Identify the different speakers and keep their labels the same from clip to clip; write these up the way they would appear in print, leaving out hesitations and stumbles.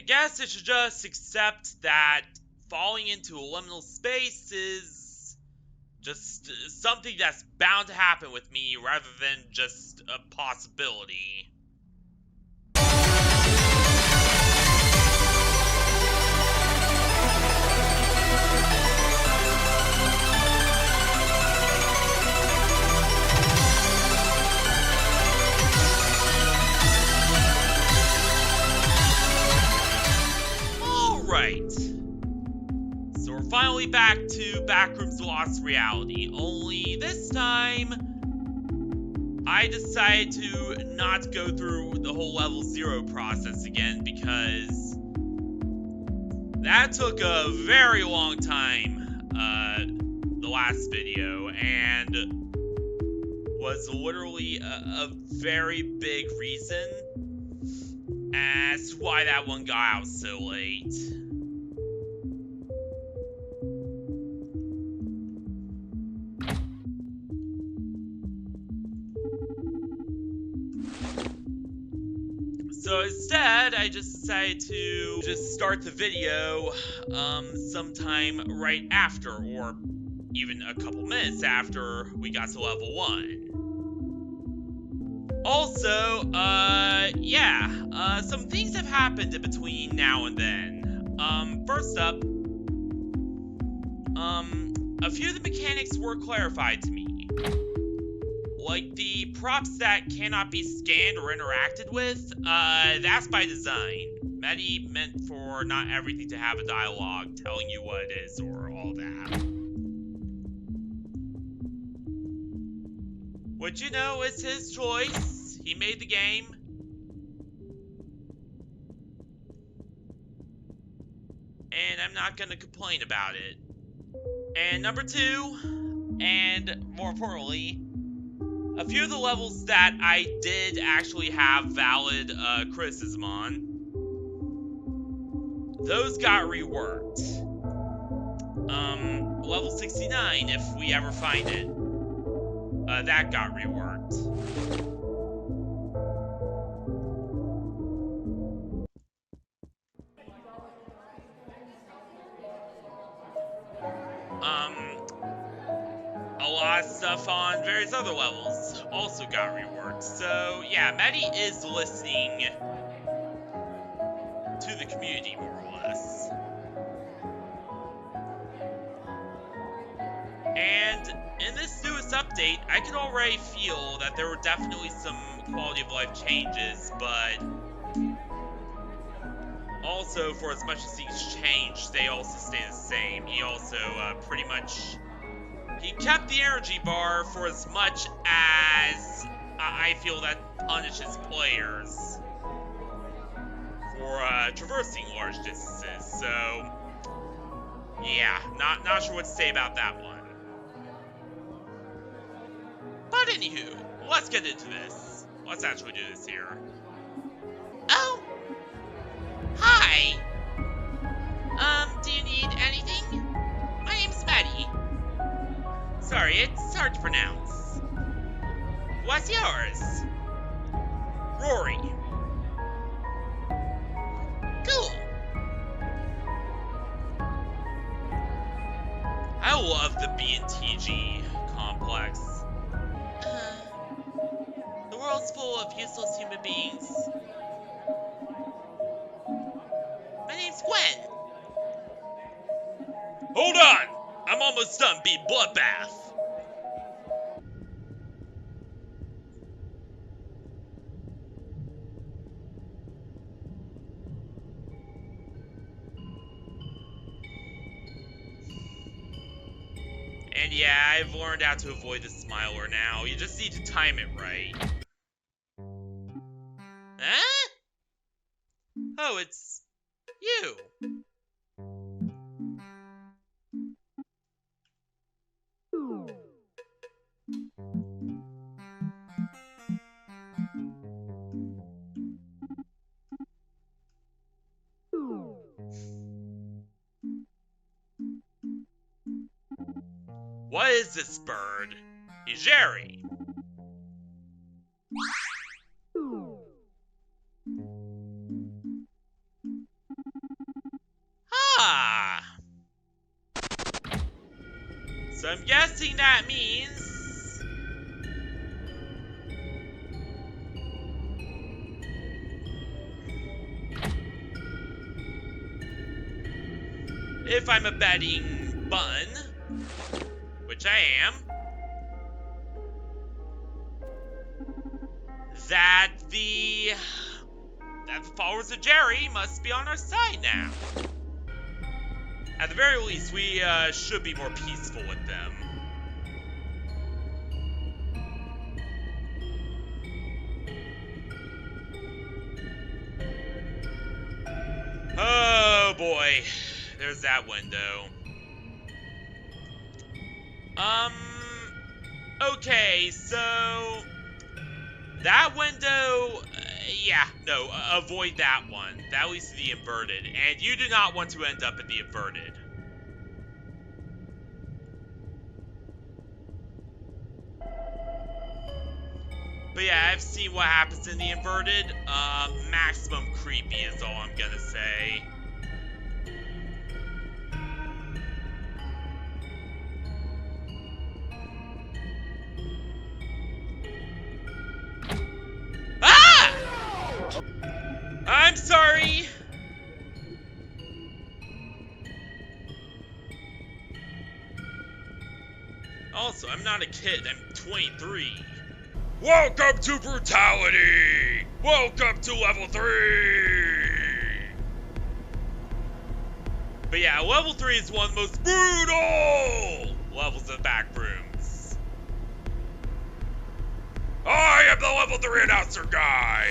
Speaker 1: guess I should just accept that falling into a liminal space is just something that's bound to happen with me rather than just a possibility. Alright. So we're finally back to Backrooms Lost Reality, only this time I decided to not go through the whole level 0 process again because that took a very long time, the last video, and was literally a very big reason as to why that one got out so late. So instead, I just decided to just start the video sometime right after, or even a couple minutes after we got to level 1. Also, some things have happened in between now and then. First up, a few of the mechanics were clarified to me. Like the props that cannot be scanned or interacted with, that's by design. Medi meant for not everything to have a dialogue telling you what it is or all that. Which, you know, is his choice. He made the game. And I'm not gonna complain about it. And number 2, and more importantly, a few of the levels that I did actually have valid criticism on, those got reworked. Level 69, if we ever find it, that got reworked. A lot of stuff on various other levels also got reworked. So, yeah, Medi is listening to the community, more or less. And in this newest update, I can already feel that there were definitely some quality of life changes, but also, for as much as things changed, they also stay the same. He also pretty much... He kept the energy bar for as much as I feel that punishes players for traversing large distances. So, yeah, not sure what to say about that one. But anywho, let's get into this. Let's actually do this here. Oh, hi. Do you need anything? My name's Maddie. Sorry, it's hard to pronounce. What's yours? Rory. Cool. I love the BNTG complex. The world's full of useless human beings. My name's Gwen. Hold on! I'm almost done being bloodbath. And yeah, I've learned how to avoid the smiler now. You just need to time it right. Huh? Oh, it's you. What is this bird? He's Jerry. I'm guessing that means... if I'm a betting bun, which I am, that the followers of Jerry must be on our side now. At the very least, we should be more peaceful with them. Oh boy, there's that window. Okay, so that window, yeah, no, avoid that one. That leads to the inverted, and you do not want to end up in the inverted. But yeah, I've seen what happens in the inverted. Maximum creepy is all I'm gonna say. Ah! I'm sorry! Also, I'm not a kid, I'm 23. Welcome to brutality! Welcome to level 3! But yeah, level 3 is one of the most brutal levels of Backrooms. I am the level 3 announcer guy!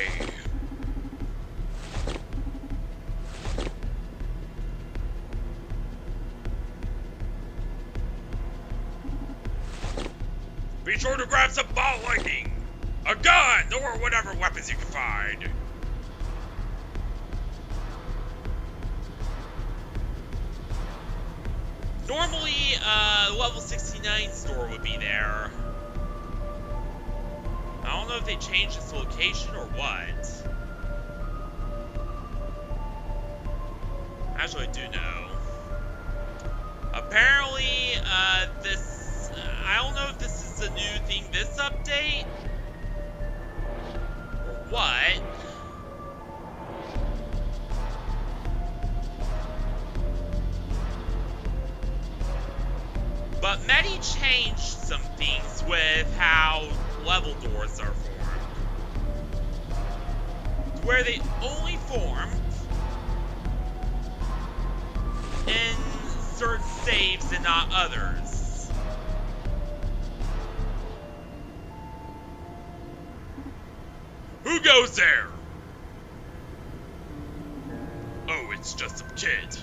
Speaker 1: Be sure to grab some ball lightning, a gun, or whatever weapons you can find. Normally, level 69 store would be there. I don't know if they changed its location or what. Actually, I do know. Apparently, I don't know if this is a new thing this update, or what. But Medi changed some things with how level doors are formed. To where they only formed in certain saves and not others. Who goes there? Oh, it's just some kid.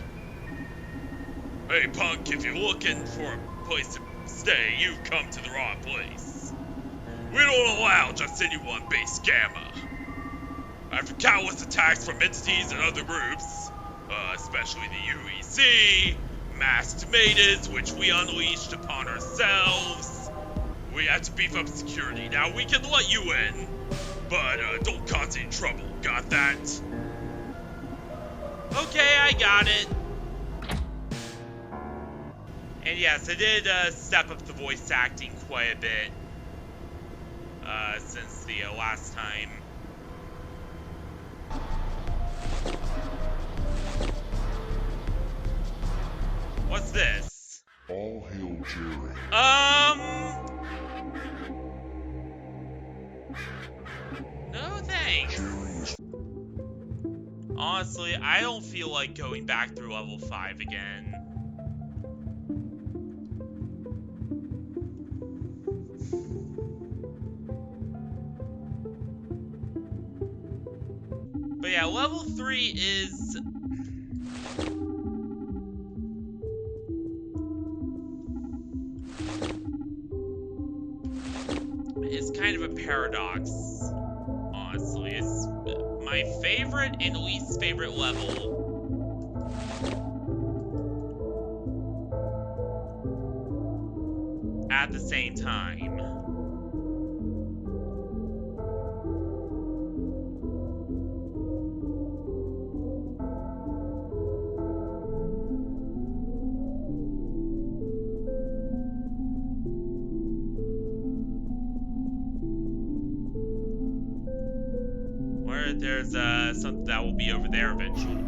Speaker 1: Hey punk, if you're looking for a place to stay, you've come to the wrong place. We don't allow just anyone base Gamma. After countless attacks from entities and other groups, especially the UEC, masked maidens, which we unleashed upon ourselves, we had to beef up security. Now we can let you in, but don't cause any trouble. Got that? Okay, I got it. And yes, I did step up the voice acting quite a bit since the last time. What's this?
Speaker 2: All hail Jerry.
Speaker 1: No thanks.
Speaker 2: Jerry.
Speaker 1: Honestly, I don't feel like going back through level 5 again. But yeah, level 3 is... it's kind of a paradox, honestly. It's my favorite and least favorite level. At the same time. that there's something that will be over there eventually.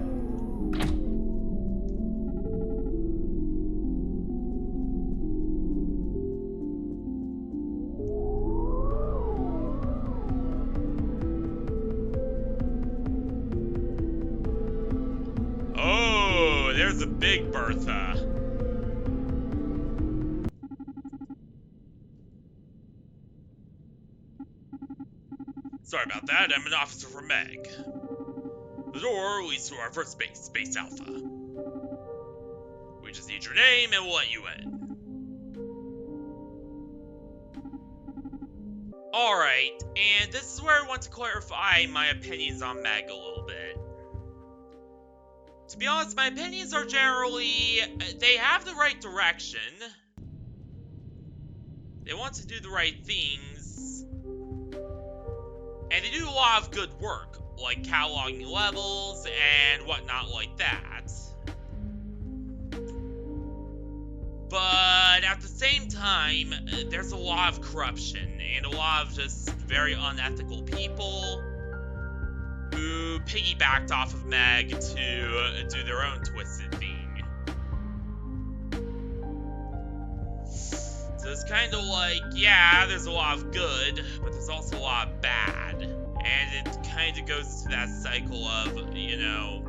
Speaker 1: Oh, there's a big Bertha. Sorry about that, I'm an officer for Meg. The door leads to our first base, Base Alpha. We just need your name and we'll let you in. Alright, and this is where I want to clarify my opinions on Meg a little bit. To be honest, my opinions are generally, they have the right direction. They want to do the right things. And they do a lot of good work, like cataloging levels and whatnot like that. But at the same time, there's a lot of corruption and a lot of just very unethical people who piggybacked off of Meg to do their own twisted thing. So it's kind of like, yeah, there's a lot of good, but there's also a lot of bad. And it kind of goes into that cycle of, you know,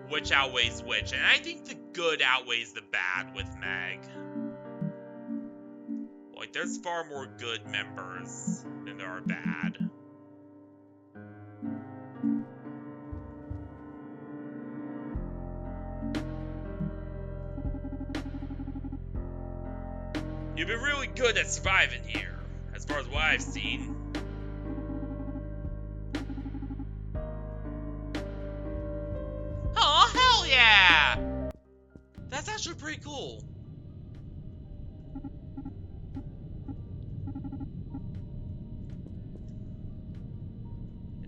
Speaker 1: which outweighs which. And I think the good outweighs the bad with Meg. Like, there's far more good members than there are bad. You've been really good at surviving here, as far as what I've seen. Oh, hell yeah! That's actually pretty cool.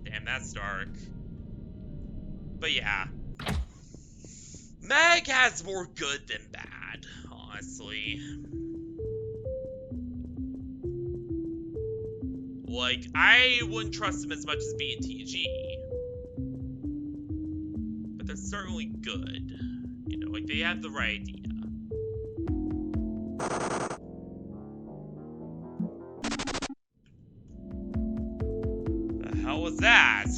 Speaker 1: Damn, that's dark. But yeah. Meg has more good than bad, honestly. Like, I wouldn't trust them as much as B and TG. But they're certainly good. You know, like, they have the right idea. The hell was that?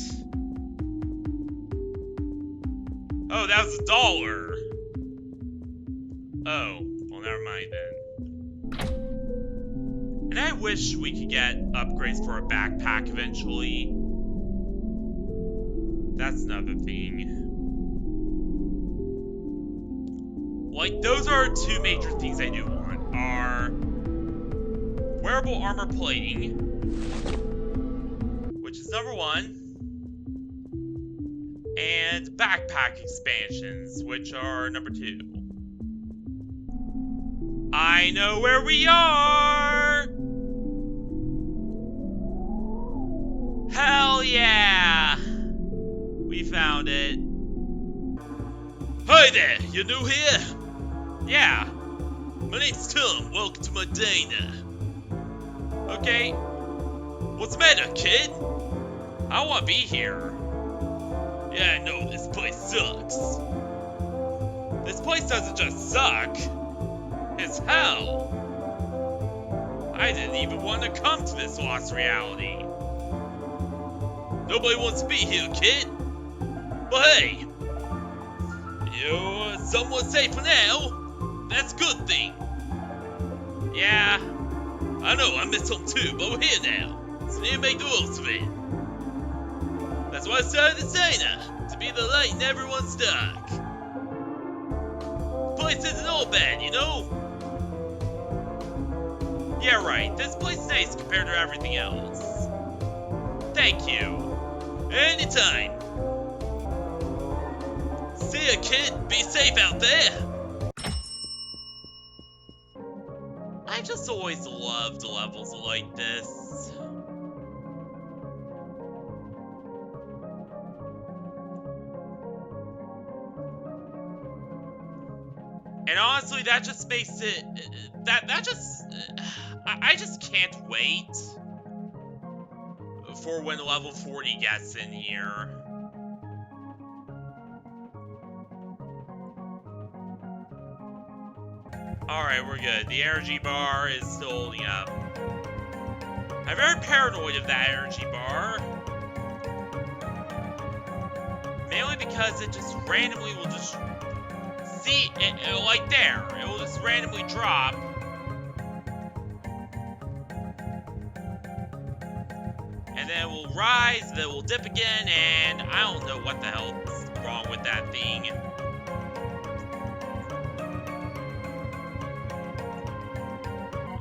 Speaker 1: Oh, that was $1. Oh, well, never mind then. And I wish we could get upgrades for a backpack eventually. That's another thing. Like, those are two major things I do want, are wearable armor plating, which is number 1, and backpack expansions, which are number 2. I know where we are! Hell yeah! We found it. Hi there, you new here? Yeah. My name's Tom, welcome to my diner. Okay. What's the matter, kid? I wanna be here. Yeah, I know, this place sucks. This place doesn't just suck. It's hell. I didn't even want to come to this lost reality. Nobody wants to be here, kid. But hey, you're somewhat safe for now. That's a good thing. Yeah, I know, I miss home too, but we're here now. So you make the most of it. That's why I started this diner, to be the light in everyone's dark. The place isn't all bad, you know? Yeah, right. This place is nice compared to everything else. Thank you. Anytime. See ya, kid. Be safe out there. I just always loved levels like this. And honestly, that just makes it... I just can't wait for when level 40 gets in here. Alright, we're good. The energy bar is still holding up. I'm very paranoid of that energy bar. Mainly because it just randomly will just... See, like there. It will just randomly drop. And then it will rise, then it will dip again, and I don't know what the hell's wrong with that thing.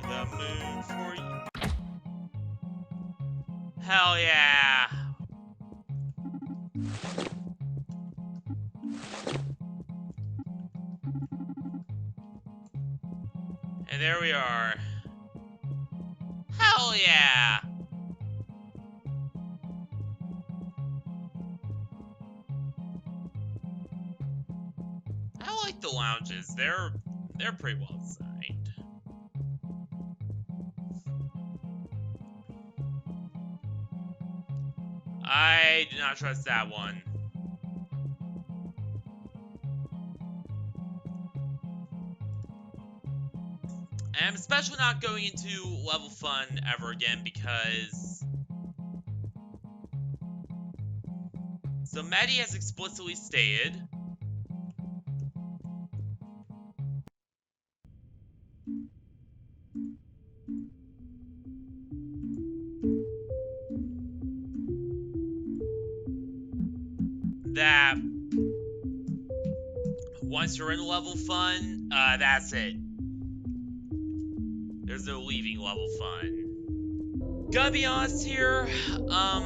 Speaker 1: The moon for you. Hell yeah. And there we are. Hell yeah. I like the lounges. They're pretty well designed. I do not trust that one. And I'm especially not going into level fun ever again because... So Maddie has explicitly stated that once you're in level fun, that's it. There's no leaving level fun. Gotta be honest here, I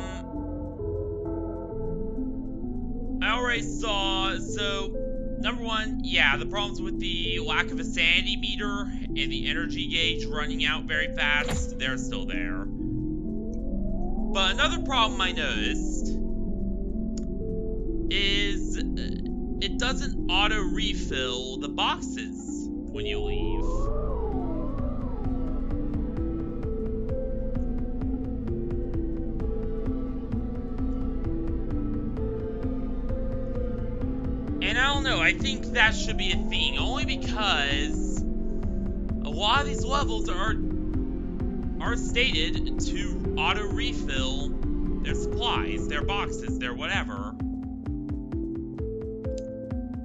Speaker 1: already saw, so, number one, yeah, the problems with the lack of a sanity meter and the energy gauge running out very fast, they're still there. But another problem I noticed is it doesn't auto-refill the boxes when you leave. And I don't know, I think that should be a thing, only because a lot of these levels are stated to auto-refill their supplies, their boxes, their whatever,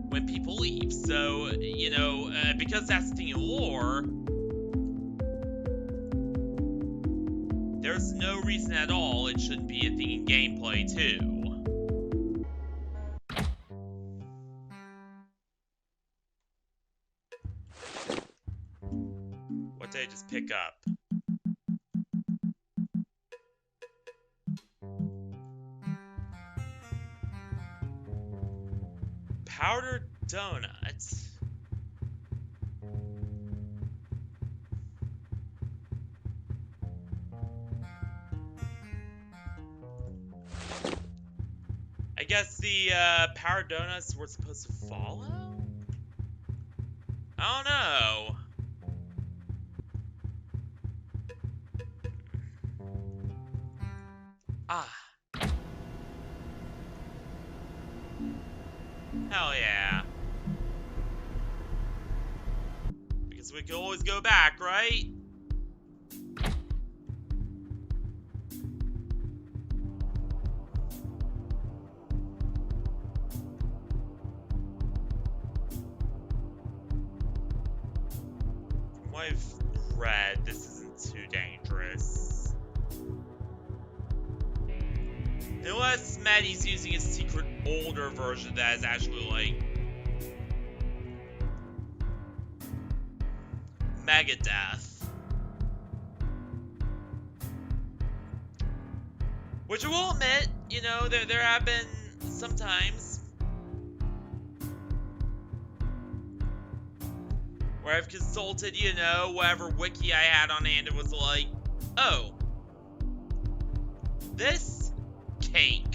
Speaker 1: when people leave. So, you know, because that's the thing in lore, there's no reason at all it shouldn't be a thing in gameplay, too. What did I just pick up? Powdered donuts. I guess the powdered donuts were supposed to follow? I don't know. Ah. Hell yeah. Because we can always go back, right? From what I've read, this isn't too dangerous. Unless Maddie's using a secret older version that is actually like Megadeth. Which I will admit, you know, there have been sometimes where I've consulted, you know, whatever wiki I had on hand and was like, oh, this cake.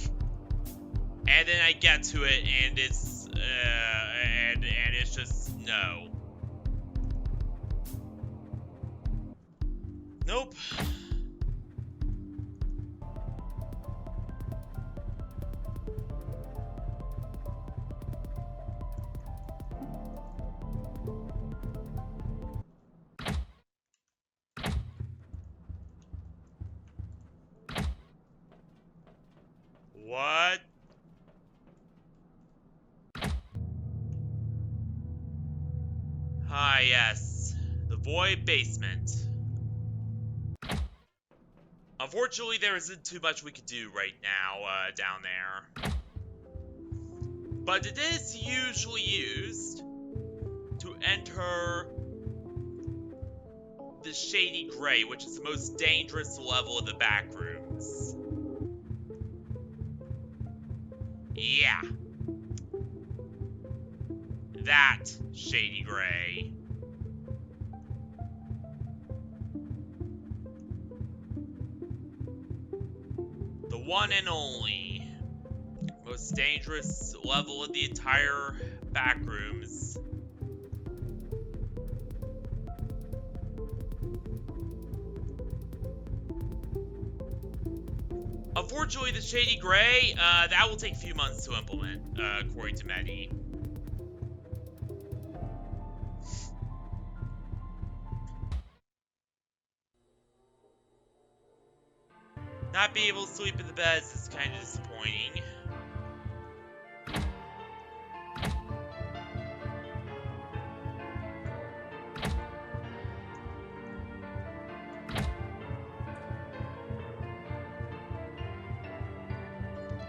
Speaker 1: And then I get to it and it's and it's just no. Nope. yes. The void basement. Unfortunately, there isn't too much we could do right now, down there. But it is usually used to enter the Shady Gray, which is the most dangerous level of the Backrooms. Yeah. That Shady Gray. The one and only. Most dangerous level of the entire Backrooms. Unfortunately, the Shady Gray, that will take a few months to implement, according to Medi. Not being able to sleep in the beds is kind of disappointing.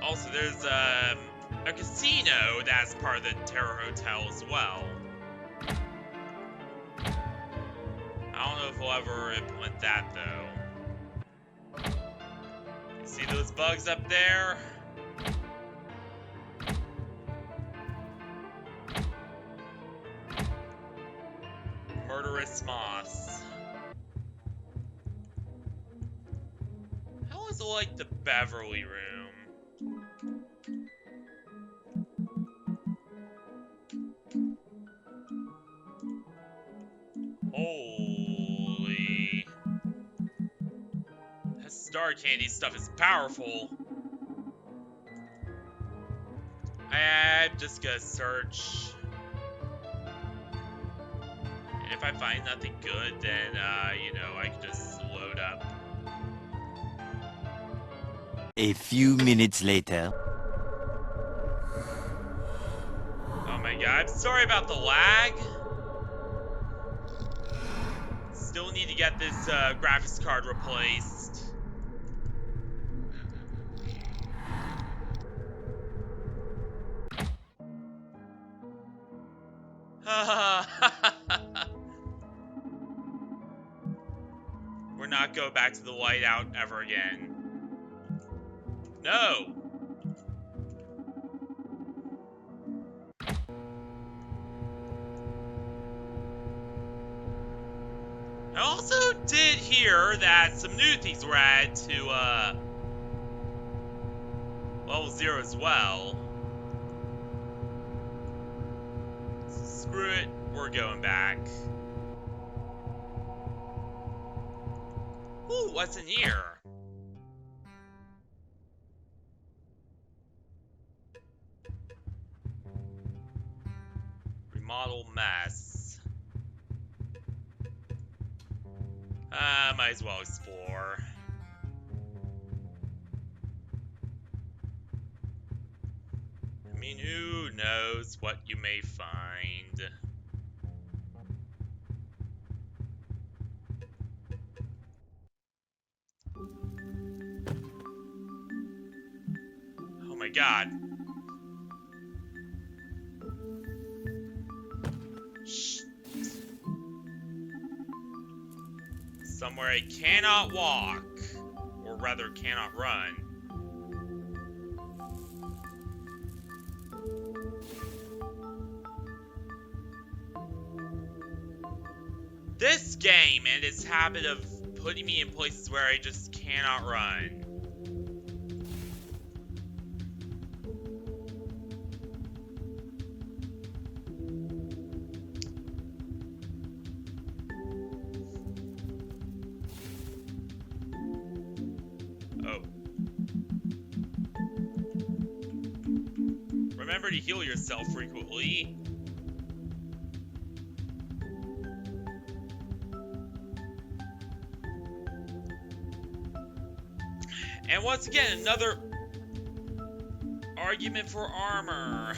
Speaker 1: Also, there's a casino that's part of the Terror Hotel as well. I don't know if we'll ever implement that, though. See those bugs up there? Murderous moths. How is it like the Beverly Room? Holy. That Star Candy stuff is powerful. I'm just gonna search. And if I find nothing good, then, you know, I can just load up.
Speaker 3: A few minutes later.
Speaker 1: Oh my god, I'm sorry about the lag. Still need to get this graphics card replaced. We're not going back to the light out ever again. No! I also did hear that some new things were added to, level 0 as well. So screw it, we're going back. Ooh, what's in here? Remodel mess. Might as well explore. I mean, who knows what you may find. Oh my god. Shh. Somewhere I cannot walk. Or rather, cannot run. This game and its habit of putting me in places where I just cannot run. Oh. Remember to heal yourself frequently. And once again, another argument for armor.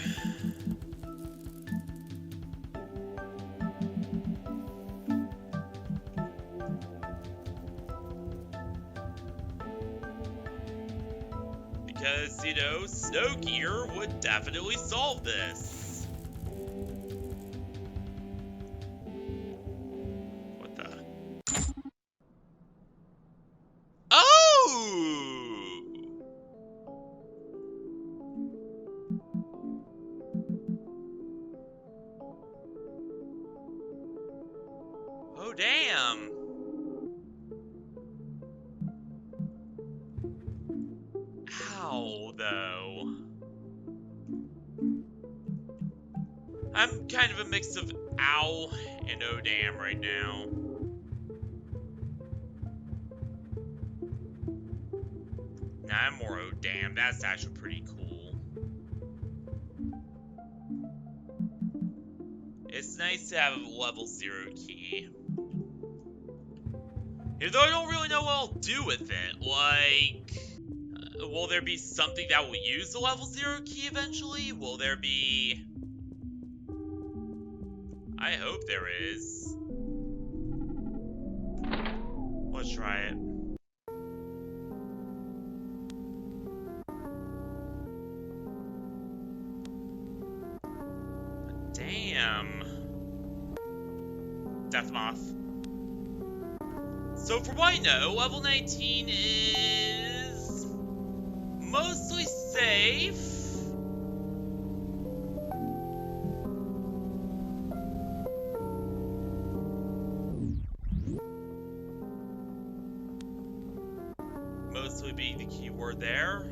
Speaker 1: because, you know, snow gear would definitely solve this. What the? Oh! Oh, damn. Ow, though. I'm kind of a mix of ow and oh damn right now. Nah, I'm more oh damn. That's actually pretty cool. It's nice to have a level 0 key. Even though I don't really know what I'll do with it. Like, will there be something that will use the level 0 key eventually? Will there be... I hope there is. Let's try it. Damn. Death Moth. So for what I know, level 19 is... mostly safe. Mostly being the keyword there.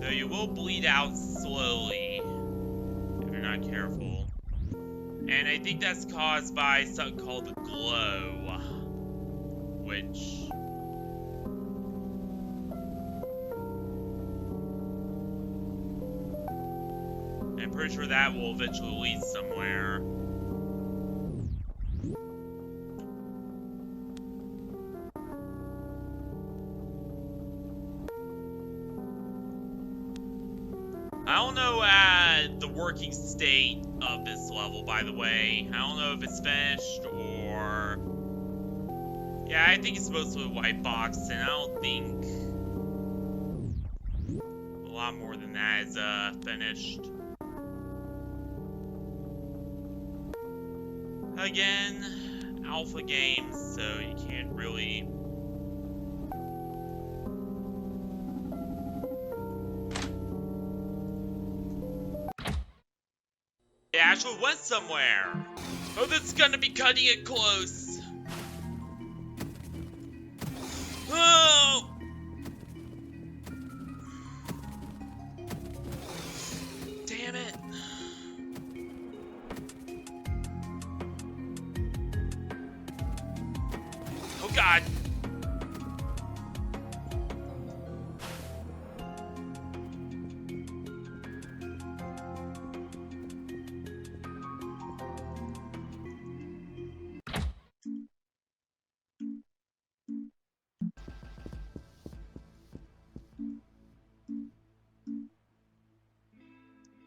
Speaker 1: Though you will bleed out slowly if you're not careful. And I think that's caused by something called the glow, which... I'm pretty sure that will eventually lead somewhere. I don't know the working state of this level, by the way. I don't know if it's finished or... Yeah, I think it's mostly a white box, and I don't think a lot more than that is finished. Again, alpha games, so you can't really... It actually went somewhere! Oh, this is gonna be cutting it close! Oh! Damn it! Oh god!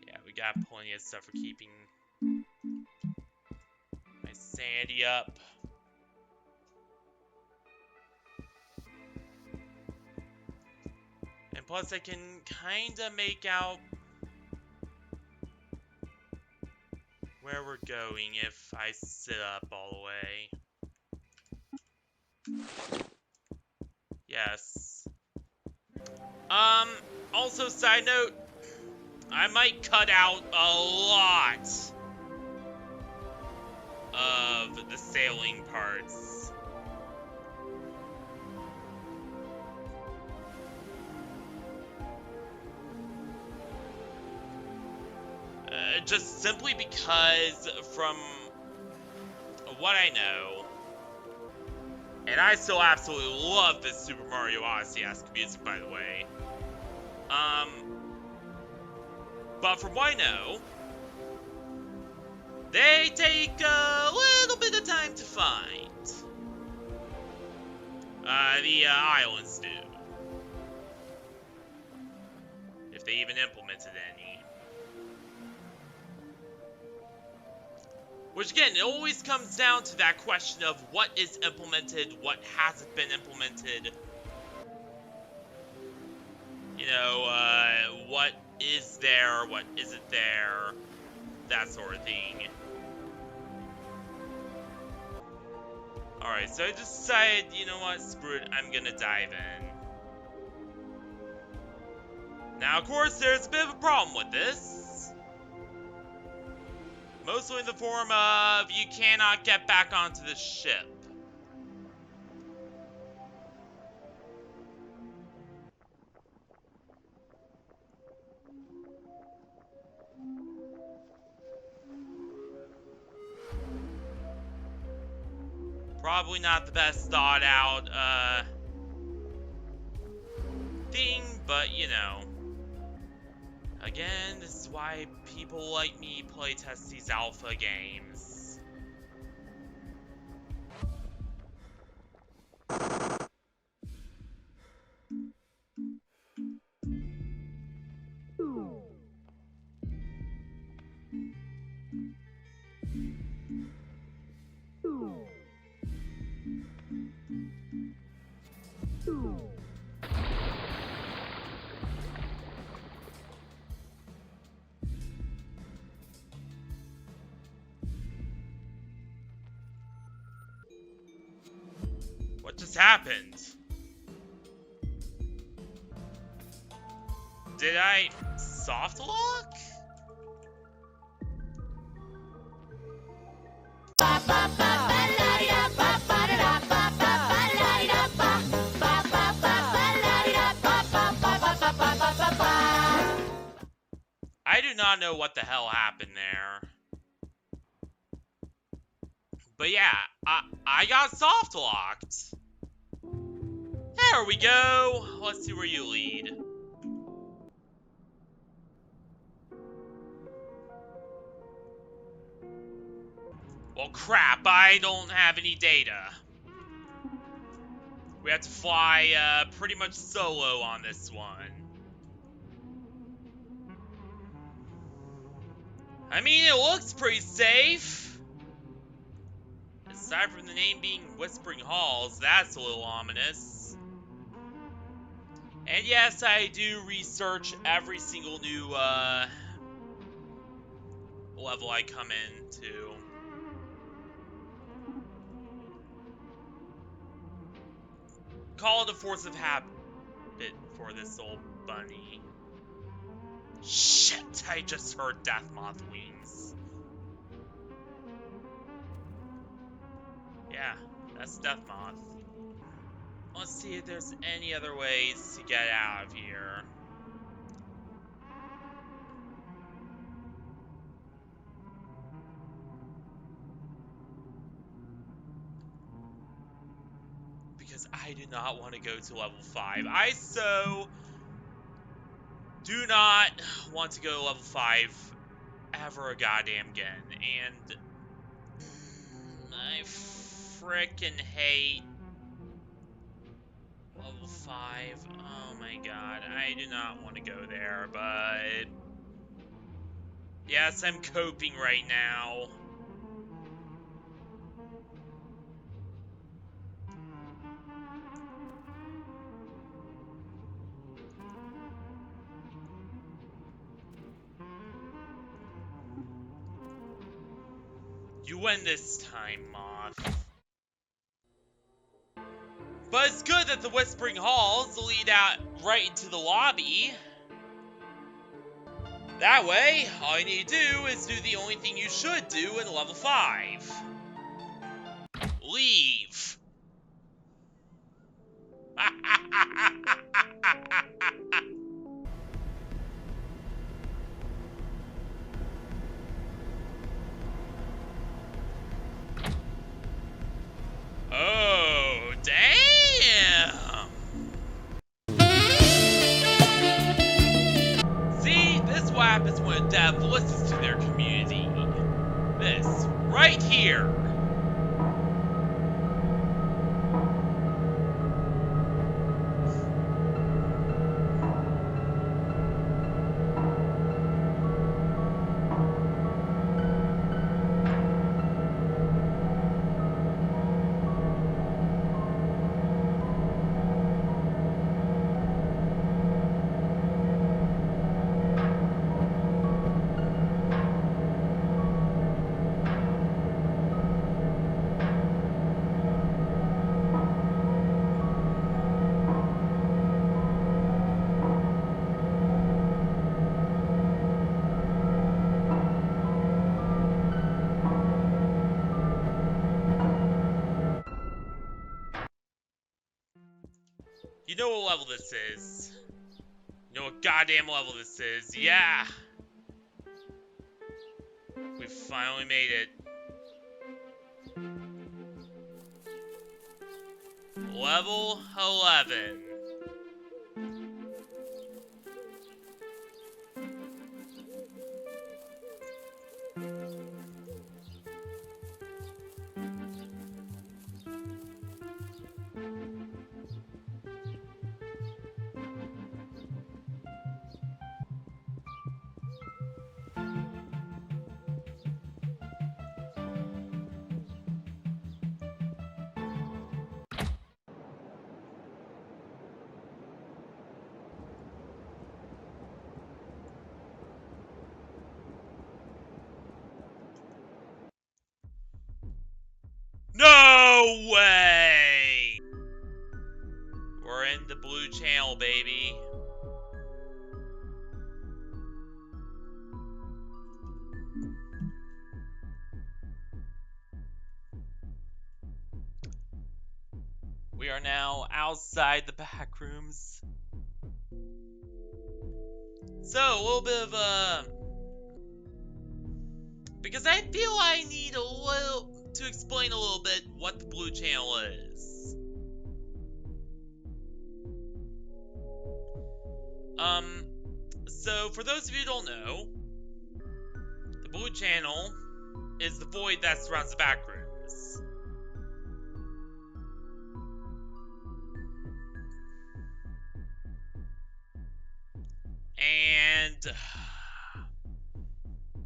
Speaker 1: Yeah, we got plenty of stuff for keeping my sanity up. And plus I can kinda make out where we're going if I sit up all the way. Yes. Also side note, I might cut out a lot of the sailing parts. Just simply because from what I know, and I still absolutely love this Super Mario Odyssey-esque music, by the way. But from what I know, they take a little bit of time to find. The islands do. If they even implemented any. Which again, it always comes down to that question of what is implemented, what hasn't been implemented. You know, what is there, what isn't there, that sort of thing. Alright, so I just decided, you know what, screw it, I'm gonna dive in. Now, of course, there's a bit of a problem with this. Mostly in the form of you cannot get back onto the ship. Probably not the best thought out thing, but you know. Again, this is why people like me playtest these alpha games. What just happened? Did I soft lock? I do not know what the hell happened there. But yeah, I got soft locked. There we go. Let's see where you lead. Well, crap, I don't have any data. We have to fly pretty much solo on this one. I mean, it looks pretty safe. Aside from the name being Whispering Halls, that's a little ominous. And yes, I do research every single new level I come into. Call it a force of habit for this old bunny. Shit, I just heard Death Moth wings. Yeah, that's Death Moth. Let's see if there's any other ways to get out of here. Because I do not want to go to level 5. I so do not want to go to level 5 ever a goddamn again. And I frickin' hate level 5. Oh my god, I do not want to go there, but yes, I'm coping right now. You win this time, Moth. But it's good that the Whispering Halls lead out right into the lobby. That way, all you need to do is do the only thing you should do in level 5. Leave. Oh, damn! See, this is what happens when a dev listens to their community. This, right here. You know what level this is. You know what goddamn level this is. Yeah! We finally made it. Level 11. No way! We're in the blue channel, baby. We are now outside the backrooms. So, a little bit of because I feel I need a little to explain a little bit what the blue channel is. So for those of you who don't know, the blue channel is the void that surrounds the backrooms. And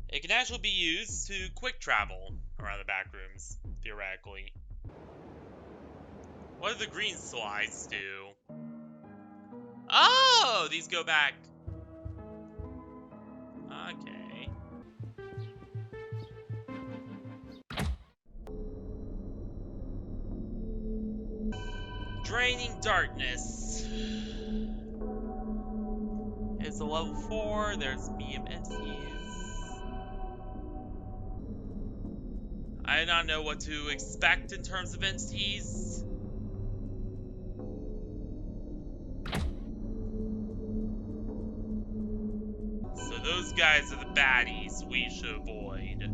Speaker 1: it can actually be used to quick travel around the backrooms, theoretically. What do the green slides do? Oh, these go back. Okay. Draining Darkness. It's a level 4. There's medium entities. I do not know what to expect in terms of entities. So those guys are the baddies we should avoid.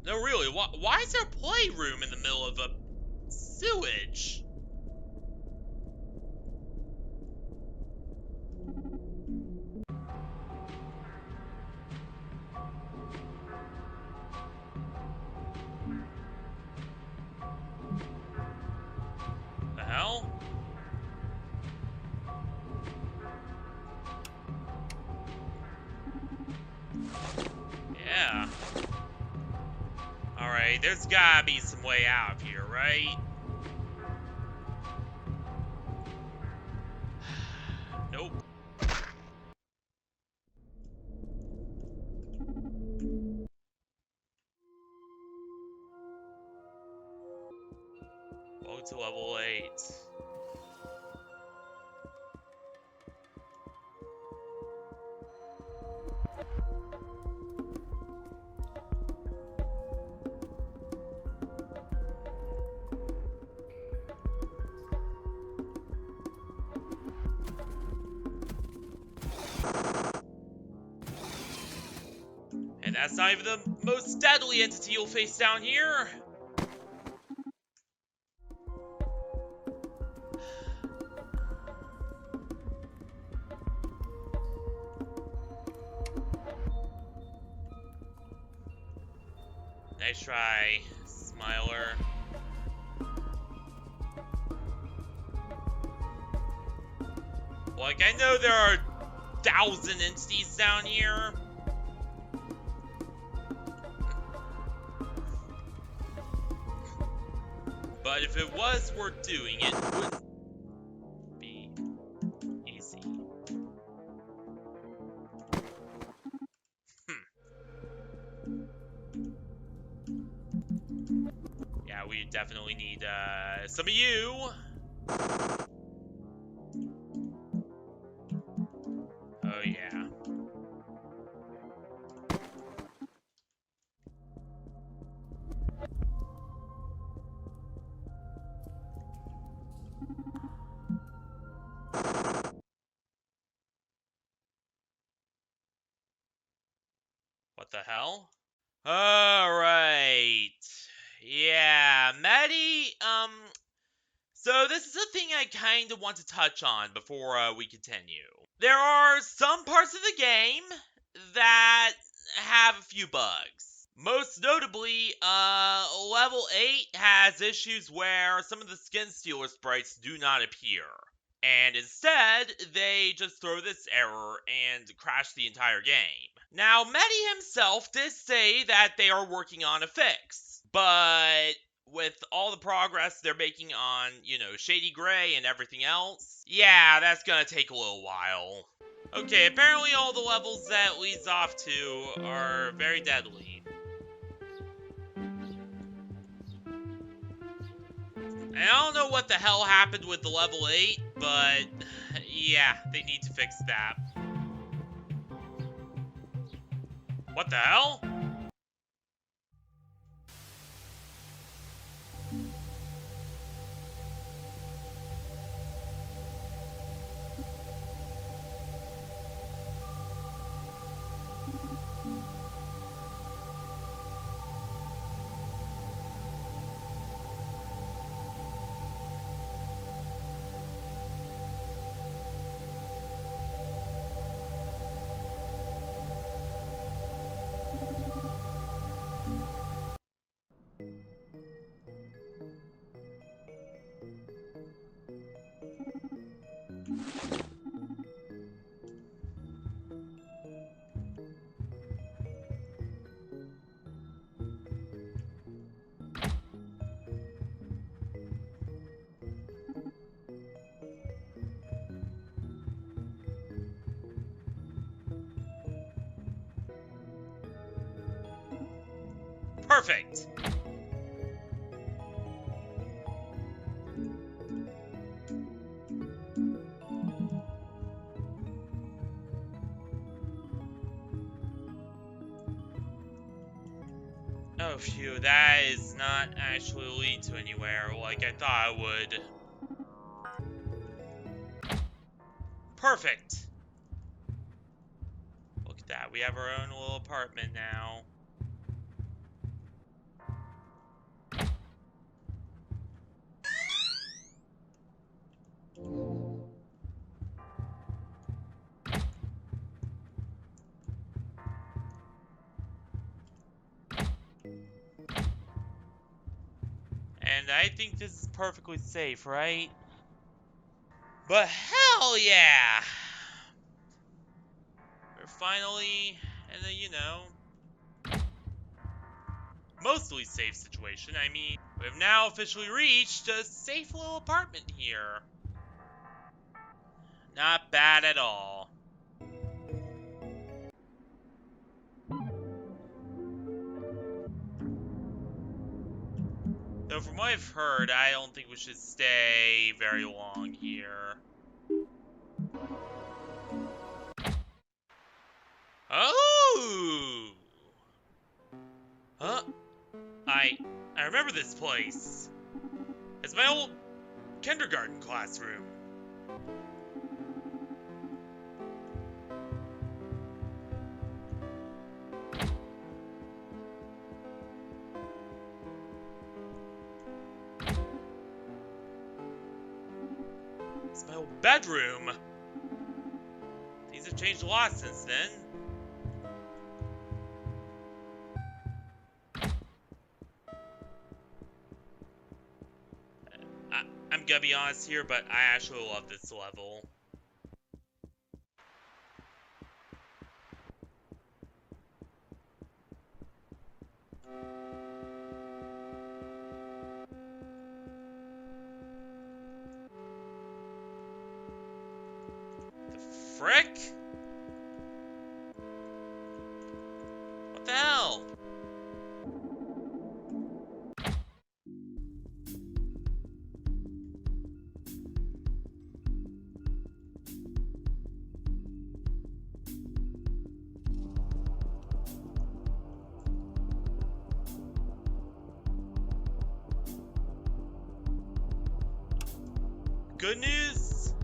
Speaker 1: No, really, why is there a playroom in the middle of a sewage? The hell? Yeah. Alright, there's gotta be some way out of here, right? Nope. Welcome to level 8. And that's not even the most deadly entity you'll face down here. Nice try, Smiler. Like, I know there are 1,000 entities down here. but if it was worth doing, it would be easy. Yeah, we definitely need some of you. Oh yeah. What the hell? Alright. Yeah, Maddie, so this is a thing I kind of want to touch on before we continue. There are some parts of the game that have a few bugs. Most notably, level 8 has issues where some of the skin stealer sprites do not appear. And instead, they just throw this error and crash the entire game. Now, Mehdi himself did say that they are working on a fix, but with all the progress they're making on, Shady Gray and everything else, yeah, that's gonna take a little while. Okay, apparently all the levels that leads off to are very deadly. And I don't know what the hell happened with the level 8, but yeah, they need to fix that. What the hell? Perfect. Oh phew, that is not actually lead to anywhere like I thought it would. Perfect. Look at that, we have our own little apartment now. And I think this is perfectly safe, right? But hell yeah! We're finally in a, mostly safe situation. I mean, we have now officially reached a safe little apartment here. Not bad at all. Though from what I've heard, I don't think we should stay very long here. Oh! Huh? I remember this place. It's my old kindergarten classroom. It's my old bedroom. Things have changed a lot since then. I'm gonna be honest here, but I actually love this level. frick? What the hell? Good news?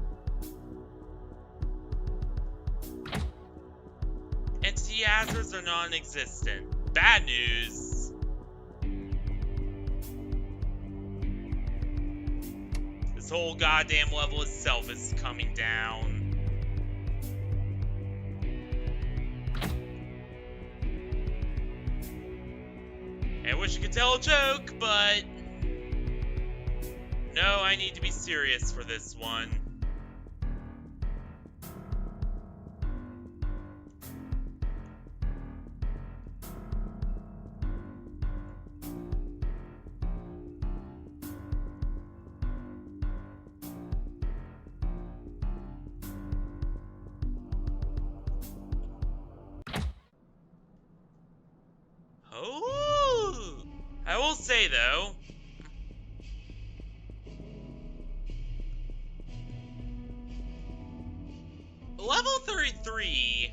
Speaker 1: Entity hazards are non-existent. Bad news? This whole goddamn level itself is coming down. I wish I could tell a joke, but no, I need to be serious for this one. Oh, I will say though, level 33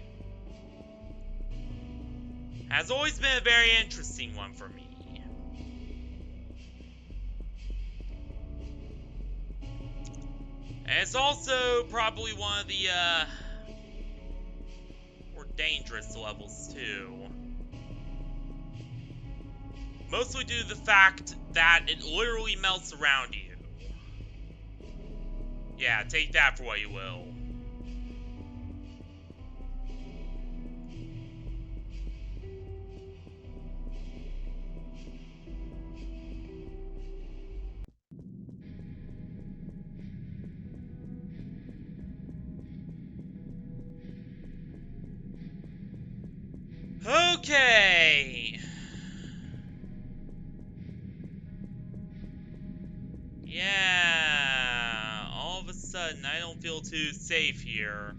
Speaker 1: has always been a very interesting one for me. And it's also probably one of the more dangerous levels too. Mostly due to the fact that it literally melts around you. Yeah, take that for what you will. Okay. Yeah, all of a sudden I don't feel too safe here.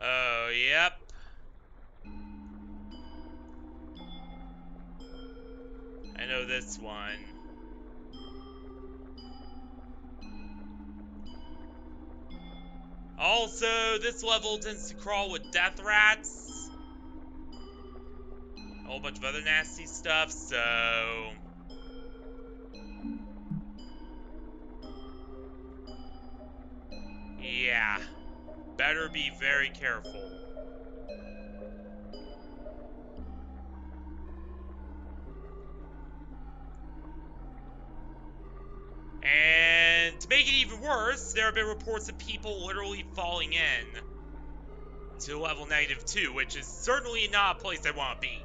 Speaker 1: Oh, yep. I know this one. Also, this level tends to crawl with death rats. A whole bunch of other nasty stuff, so... yeah. Better be very careful. And to make it even worse, there have been reports of people literally falling in to level -2, which is certainly not a place I want to be.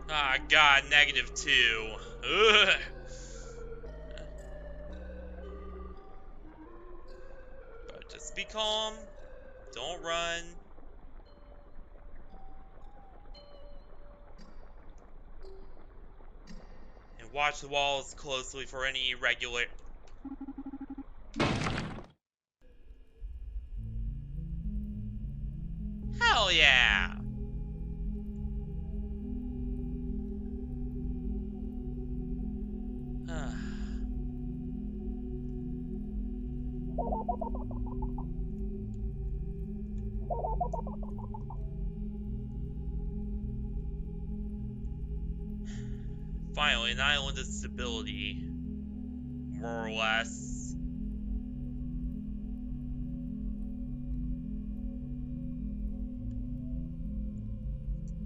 Speaker 1: Ah, God, -2. Ugh. But just be calm. Don't run. And watch the walls closely for any irregular... Hell yeah! Finally, an island of stability. More or less.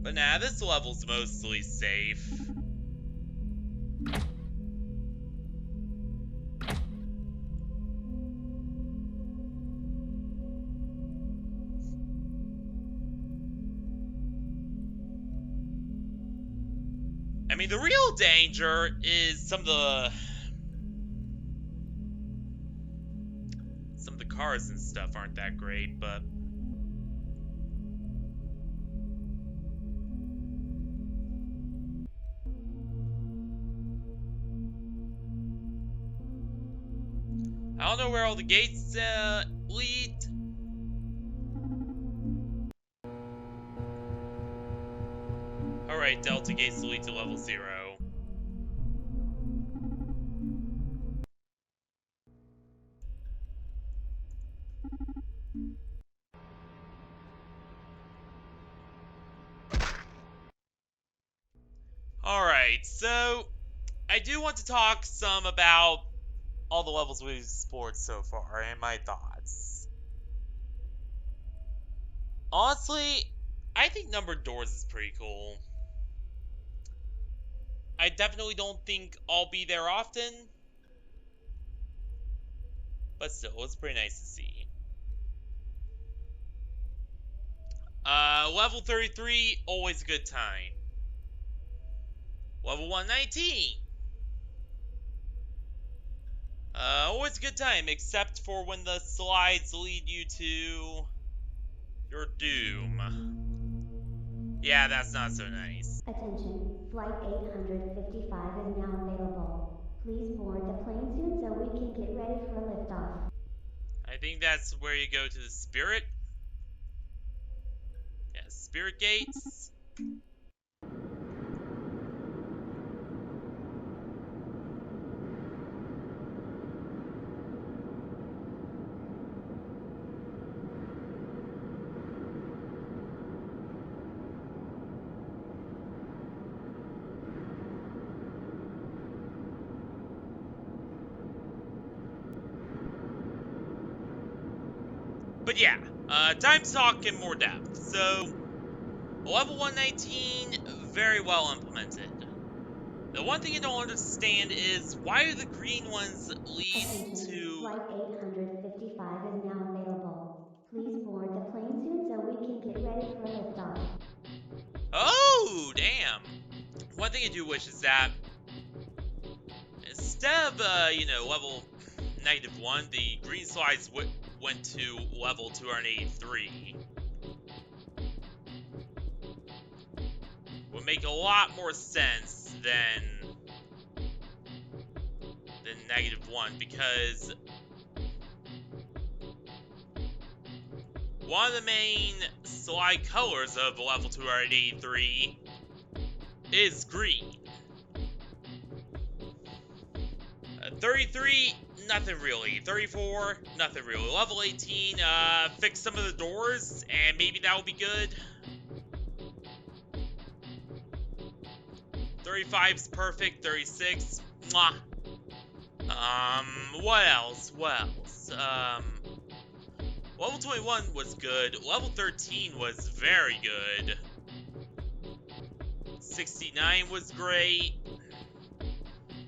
Speaker 1: But nah, this level's mostly safe. I mean, the real danger is some of the cars and stuff aren't that great, but I don't know where all the gates lead. Alright, Delta gates lead to level 0. Alright, so I do want to talk some about all the levels we've explored so far and my thoughts. Honestly, I think numbered doors is pretty cool. I definitely don't think I'll be there often, but still, it's pretty nice to see. Level 33, always a good time. Level 119. Always a good time, except for when the slides lead you to your doom. Yeah, that's not so nice.
Speaker 4: Attention, Flight 855 is now available. Please board the plane soon so we can get ready for liftoff.
Speaker 1: I think that's where you go to the spirit. Yeah, spirit gates. But yeah, time to talk in more depth. So, level 119, very well implemented. The one thing I don't understand is, why do the green ones lead
Speaker 4: Attention,
Speaker 1: to...
Speaker 4: Flight 855 is now available. Please board the plane soon so we can get ready for liftoff.
Speaker 1: Oh, damn. One thing I do wish is that, instead of, level -1, the green slides went to level 283. Would make a lot more sense than -1, because one of the main slide colors of level 283 is green. 33, nothing really. 34, nothing really. Level 18, fix some of the doors, and maybe that will be good. 35's perfect. 36, mwah. What else? Level 21 was good. Level 13 was very good. 69 was great.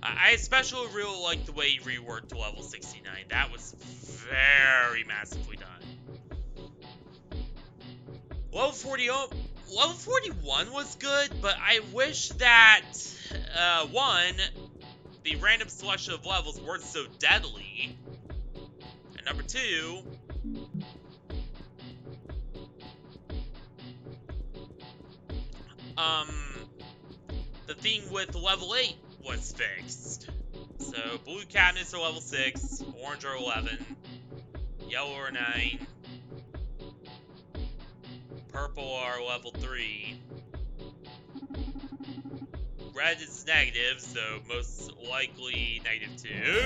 Speaker 1: I especially really like the way he reworked level 69. That was very massively done. Level 41 was good, but I wish that, one, the random selection of levels weren't so deadly. And number two, the thing with level 8 was fixed. So, blue cabinets are level 6, orange are 11, yellow are 9, purple are level 3, red is negative, so most likely -2.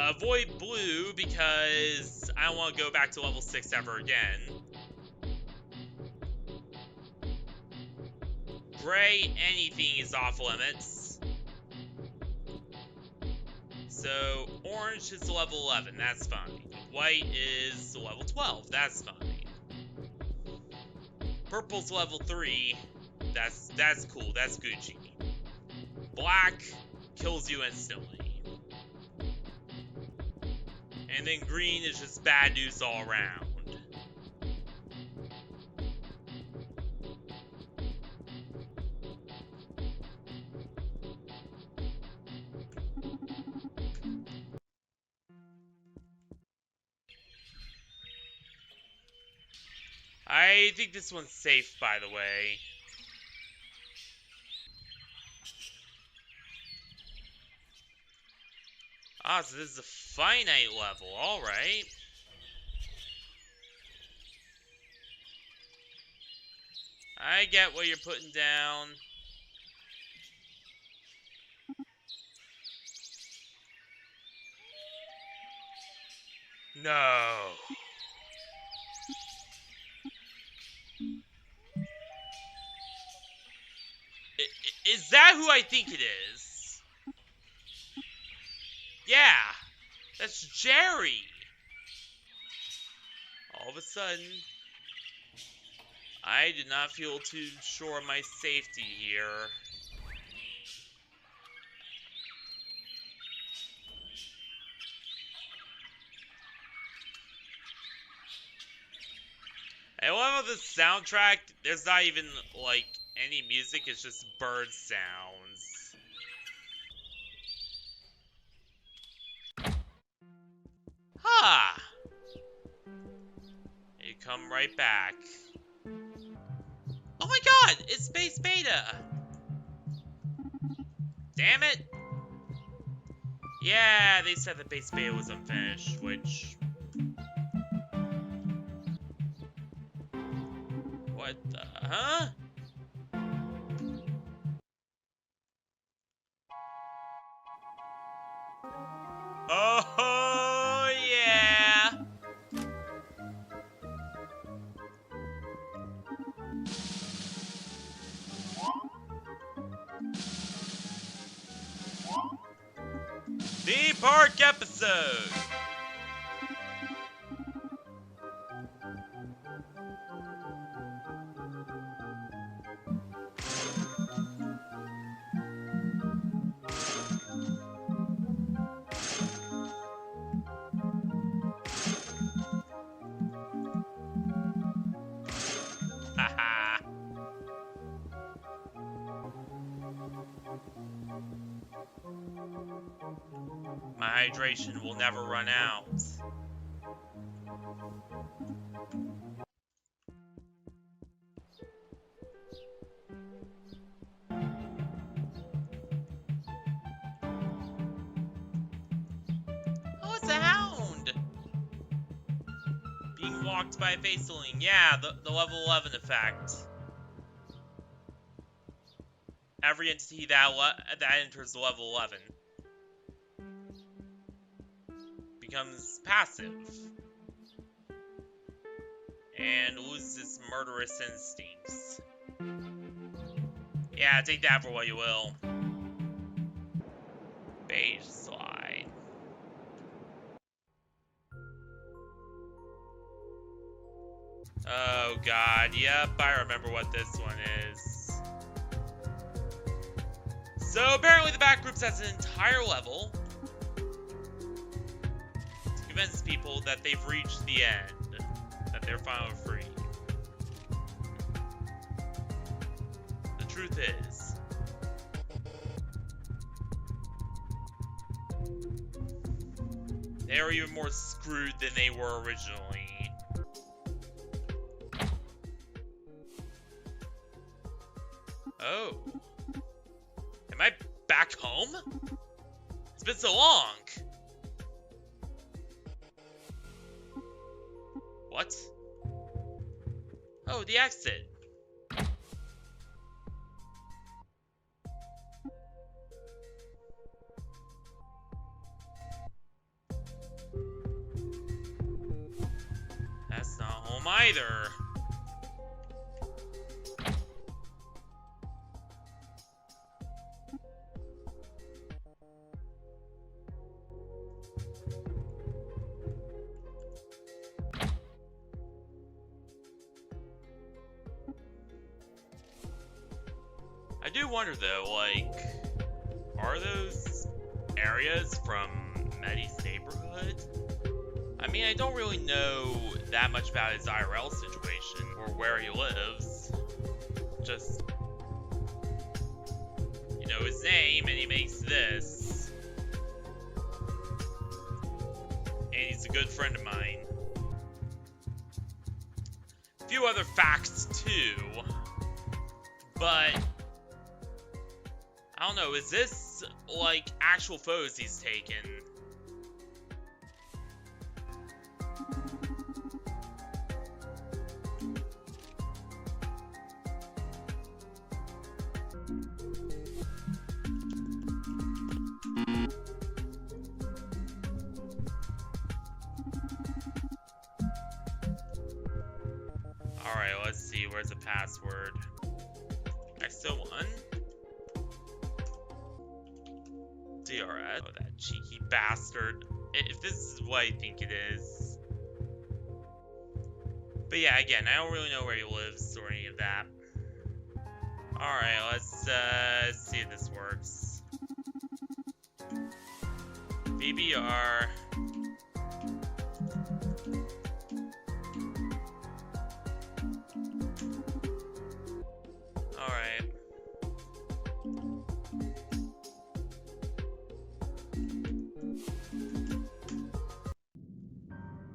Speaker 1: Avoid blue because I don't want to go back to level 6 ever again. Gray, anything is off limits. So, orange is level 11, that's fine. White is level 12, that's fine. Purple's level 3, that's cool, that's Gucci. Black kills you instantly. And then green is just bad news all around. I think this one's safe, by the way. Ah, so this is a finite level, alright. I get what you're putting down. No. Is that who I think it is? Yeah, that's Jerry. All of a sudden, I did not feel too sure of my safety here. I love the soundtrack. There's not even, like, any music. It's just bird sounds. Ha! You come right back. Oh my god! It's Space Beta! Damn it! Yeah, they said the base beta was unfinished, which... What the... Huh? Oh, yeah! Theme park episode! Haha. My hydration will never run out. Oh, it's a hound! Being walked by a faceling. Yeah, the level 11 effect. Every entity that enters level 11 becomes passive and loses its murderous instincts. Yeah, take that for what you will. Beige slide. Oh god, yep, I remember what this one is. So apparently the Backrooms has an entire level to convince people that they've reached the end, that they're finally free. The truth is, they are even more screwed than they were originally. Oh. Am I back home? It's been so long. What? Oh, the exit. That's not home either. I do wonder though, like, are those areas from Meddy's neighborhood? I mean, I don't really know that much about his IRL situation or where he lives. Just, you know, his name, and he makes this. And he's a good friend of mine. A few other facts, too. But, I don't know, is this, like, actual photos he's taken? Alright, let's see, where's the password? XO1? DRS? Oh, that cheeky bastard. If this is what I think it is. But yeah, again, I don't really know where he lives or any of that. Alright, let's see if this works. VBR. Alright.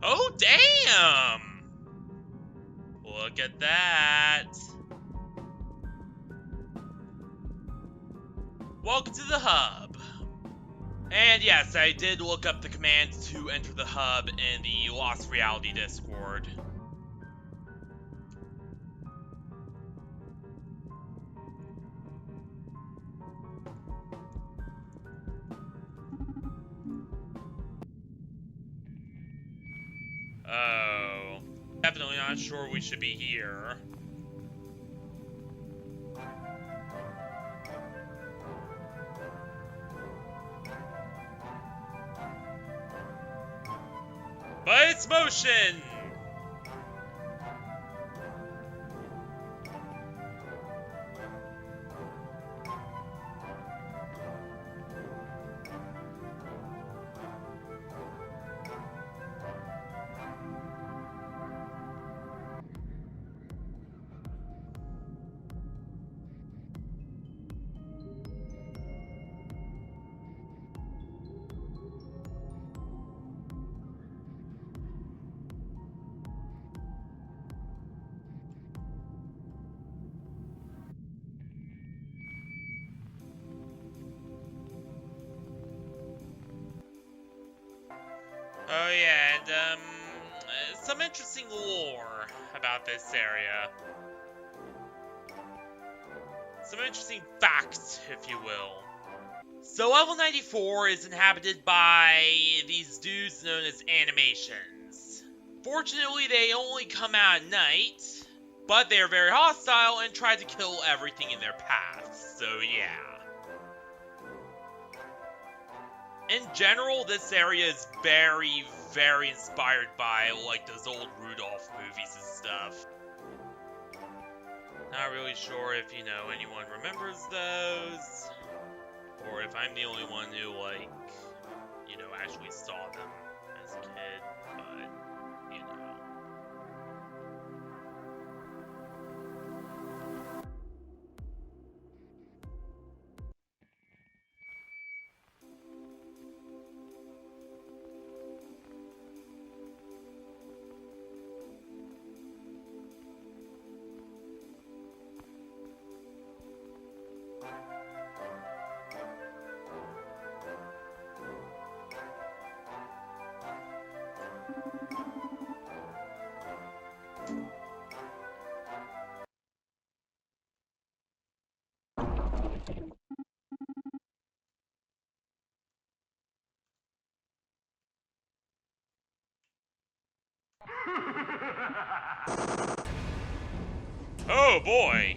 Speaker 1: Oh, damn! Look at that. Welcome to the hub. And yes, I did look up the command to enter the hub in the Lost Reality Discord. Oh. Definitely not sure we should be here. But it's motion! Oh yeah, and some interesting lore about this area. Some interesting facts, if you will. So level 94 is inhabited by these dudes known as animations. Fortunately, they only come out at night, but they are very hostile and try to kill everything in their path, so yeah. In general, this area is very, very inspired by, like, those old Rudolph movies and stuff. Not really sure if, you know, anyone remembers those, or if I'm the only one who, like, you know, actually saw them as a kid, but, you know. Oh boy!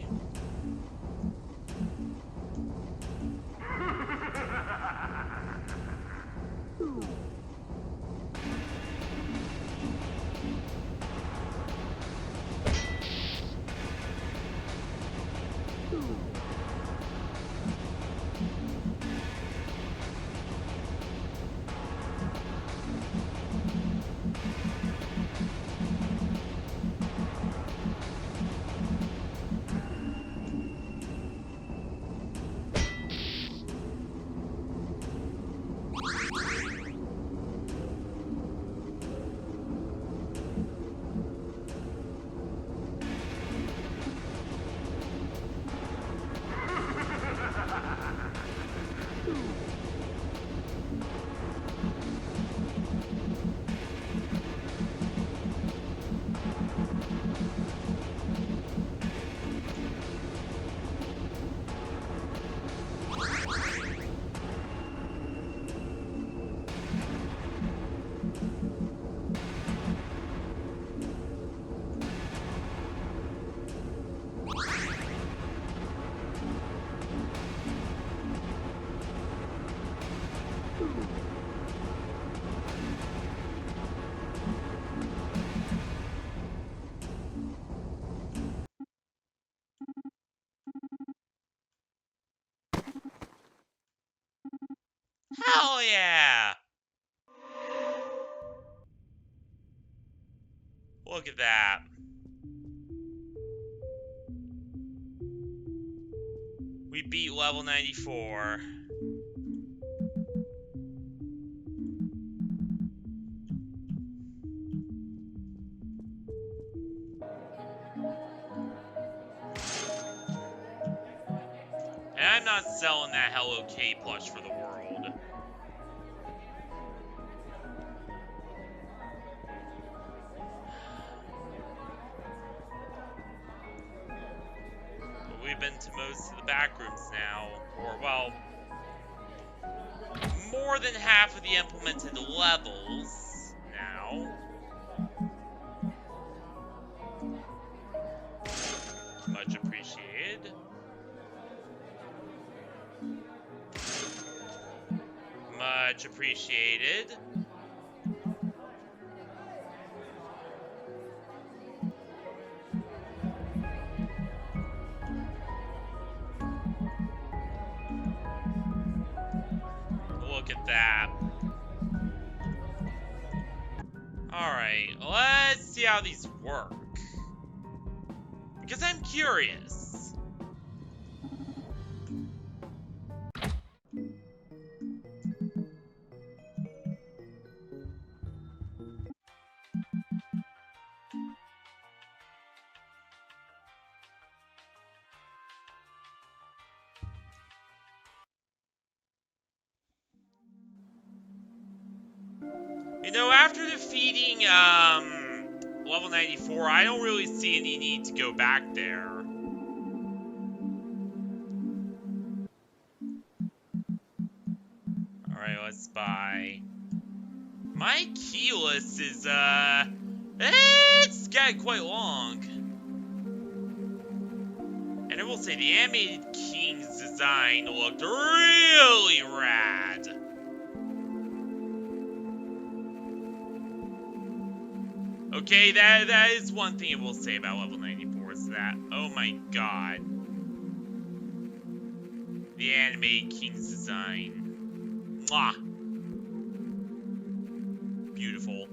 Speaker 1: Hell yeah! Look at that. We beat level 94. And I'm not selling that Hello K plush for the world. But we've been to most of the back rooms now. Or, well, more than half of the implemented levels now. Much appreciated. Much appreciated. Look at that. Alright, let's see how these work. Because I'm curious. You know, after defeating, level 94, I don't really see any need to go back there. Alright, let's buy. My key list is, it's getting quite long. And I will say, the animated King's design looked really rad. Okay, that is one thing I will say about level 94 is that, oh my god. The animated King's design. Mwah. Beautiful.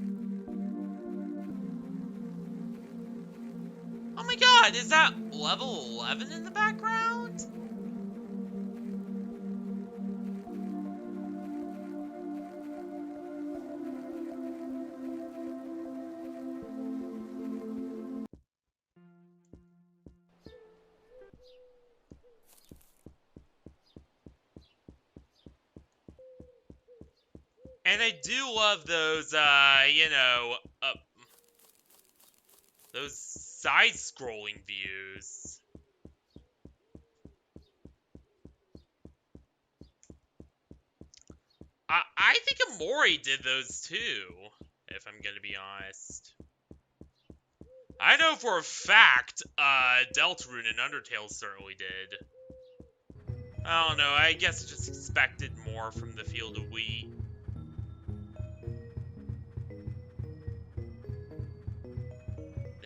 Speaker 1: Oh my god, is that level 11 in the background? And I do love those, you know, those side-scrolling views. I think Amori did those too, if I'm gonna be honest. I know for a fact, Deltarune and Undertale certainly did. I don't know, I guess I just expected more from the field of Wii.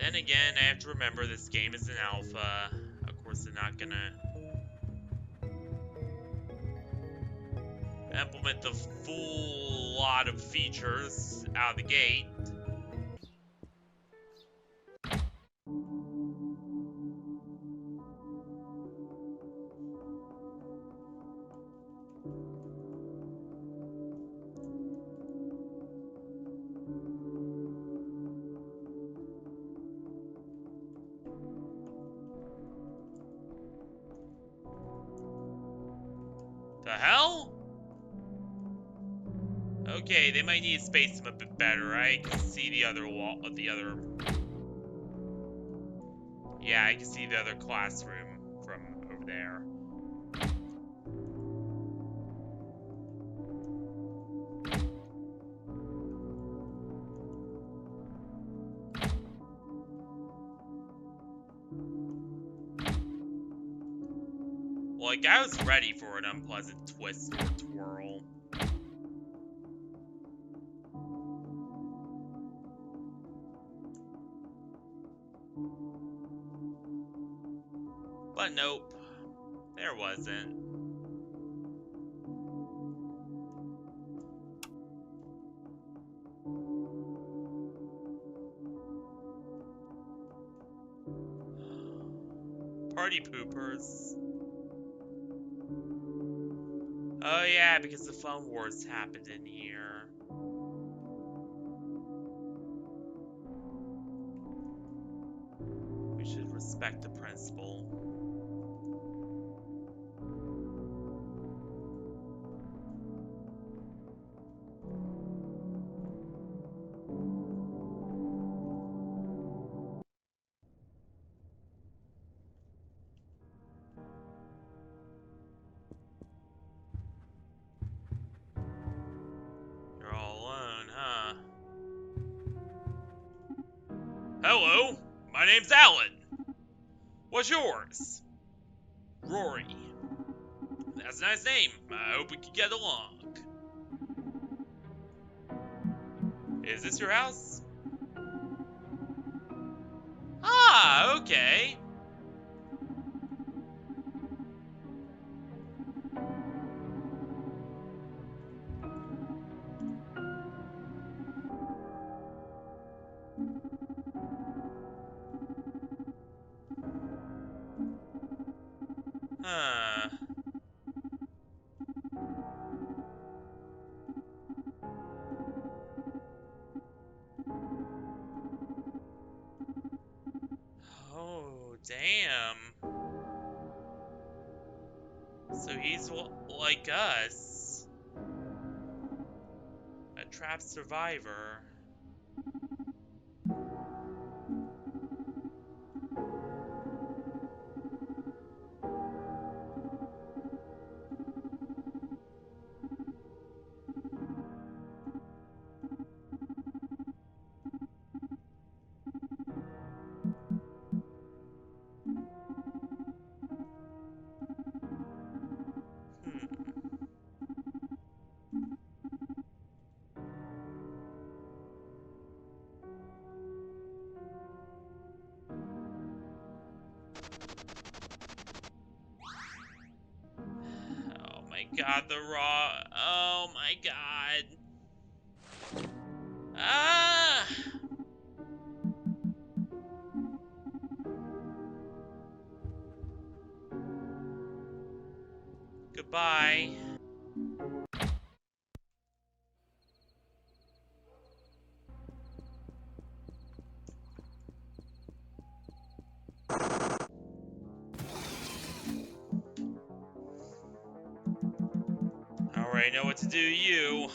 Speaker 1: Then again, I have to remember this game is an alpha. Of course, they're not gonna implement the full lot of features out of the gate. The hell? Okay, they might need to space them a bit better. I can see the other wall, yeah, I can see the other classroom from over there. Like, I was ready for an unpleasant twist or twirl. But nope, there wasn't. party poopers. Oh yeah, because the Fun Wars happened in here. We should respect the principle. You're all alone, huh? Hello, my name's Alan. What's yours? Rory. That's a nice name. I hope we can get along. Is this your house? Ah, okay. Huh. Oh, damn. So he's like us. A trapped survivor. Oh my god, the raw. Oh my god. Ah! Goodbye. I already know what to do to you.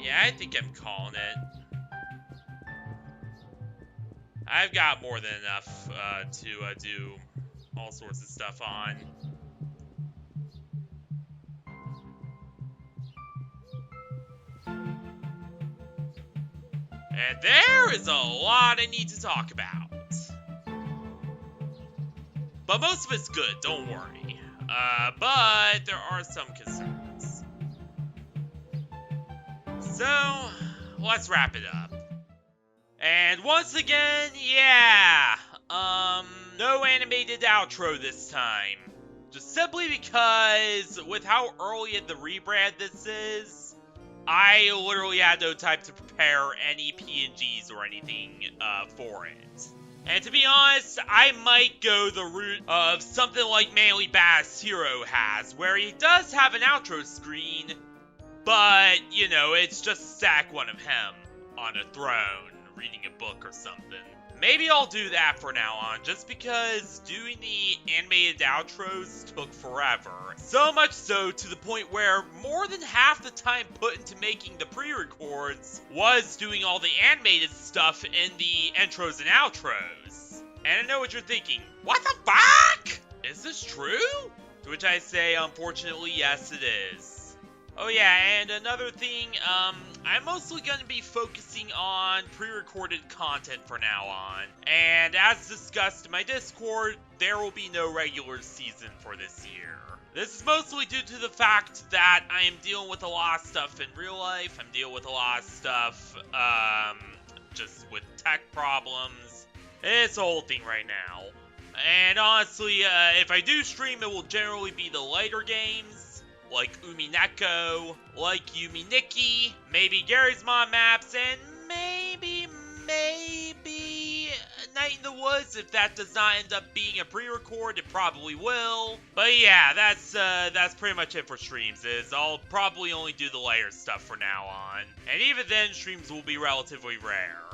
Speaker 1: Yeah, I think I'm calling it. I've got more than enough to do all sorts of stuff on. And there is a lot I need to talk about. But most of it's good, don't worry. But there are some concerns. So, let's wrap it up. And once again, yeah, no animated outro this time. Just simply because, with how early in the rebrand this is, I literally had no time to prepare any PNGs or anything, for it. And to be honest, I might go the route of something like Manly Bass Hero has, where he does have an outro screen, but, you know, it's just a static one of him on a throne, reading a book or something. Maybe I'll do that for now on, just because doing the animated outros took forever. So much so to the point where more than half the time put into making the pre-records was doing all the animated stuff in the intros and outros. And I know what you're thinking. What the fuck? Is this true? To which I say, unfortunately, yes it is. Oh yeah, and another thing, I'm mostly going to be focusing on pre-recorded content from now on. And as discussed in my Discord, there will be no regular season for this year. This is mostly due to the fact that I am dealing with a lot of stuff in real life. I'm dealing with a lot of stuff, just with tech problems. It's a whole thing right now. And honestly, if I do stream, it will generally be the lighter games. Like Umineko, like Yumi Nikki, maybe Gary's Mod maps, and maybe Night in the Woods. If that does not end up being a pre-record, it probably will. But yeah, that's pretty much it for streams. I'll probably only do the lighter stuff from now on. And even then, streams will be relatively rare.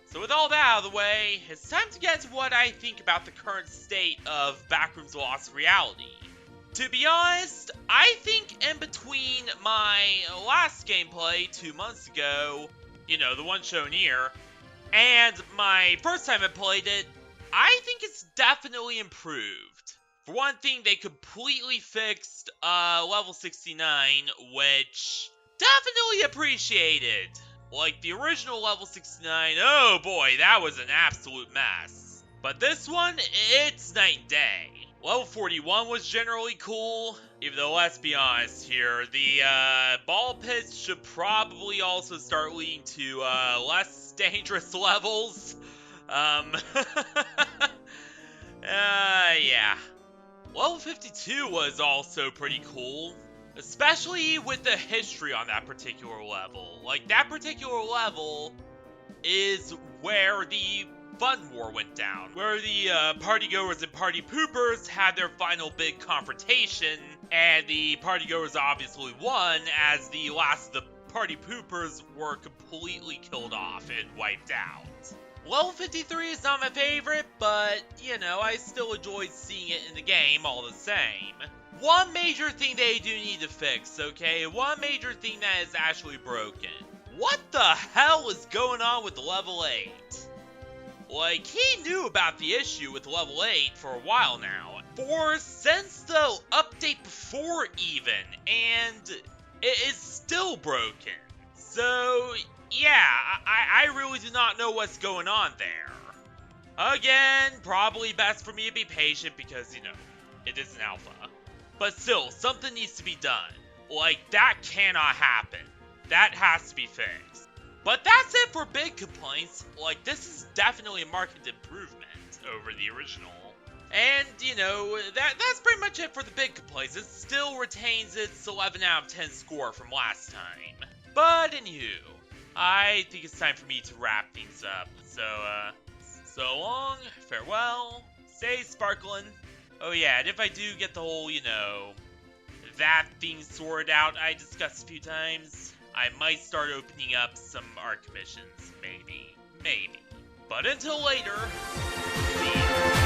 Speaker 1: So with all that out of the way, it's time to get to what I think about the current state of Backrooms Lost Reality. To be honest, I think in between my last gameplay 2 months ago, you know, the one shown here, and my first time I played it, I think it's definitely improved. For one thing, they completely fixed level 69, which definitely appreciated. Like the original level 69, oh boy, that was an absolute mess. But this one, it's night and day. Level 41 was generally cool, even though let's be honest here, the ball pits should probably also start leading to less dangerous levels. Yeah. Level 52 was also pretty cool, especially with the history on that particular level. Like, that particular level is where the Fun War went down, where the partygoers and party poopers had their final big confrontation, and the partygoers obviously won, as the last of the party poopers were completely killed off and wiped out. Level 53 is not my favorite, but, you know, I still enjoyed seeing it in the game all the same. One major thing they do need to fix, okay? One major thing that is actually broken. What the hell is going on with level 8? Like, he knew about the issue with level 8 for a while now, since the update before even, and it is still broken. So, yeah, I really do not know what's going on there. Again, probably best for me to be patient because, you know, it is an alpha. But still, something needs to be done. Like, that cannot happen. That has to be fixed. But that's it for big complaints. Like, this is definitely a marked improvement over the original. And, you know, that's pretty much it for the big complaints. It still retains its 11 out of 10 score from last time. But anywho, I think it's time for me to wrap things up. So long, farewell, stay sparkling. Oh yeah, and if I do get the whole, you know, that thing sorted out I discussed a few times, I might start opening up some art commissions, maybe. But until later, see ya.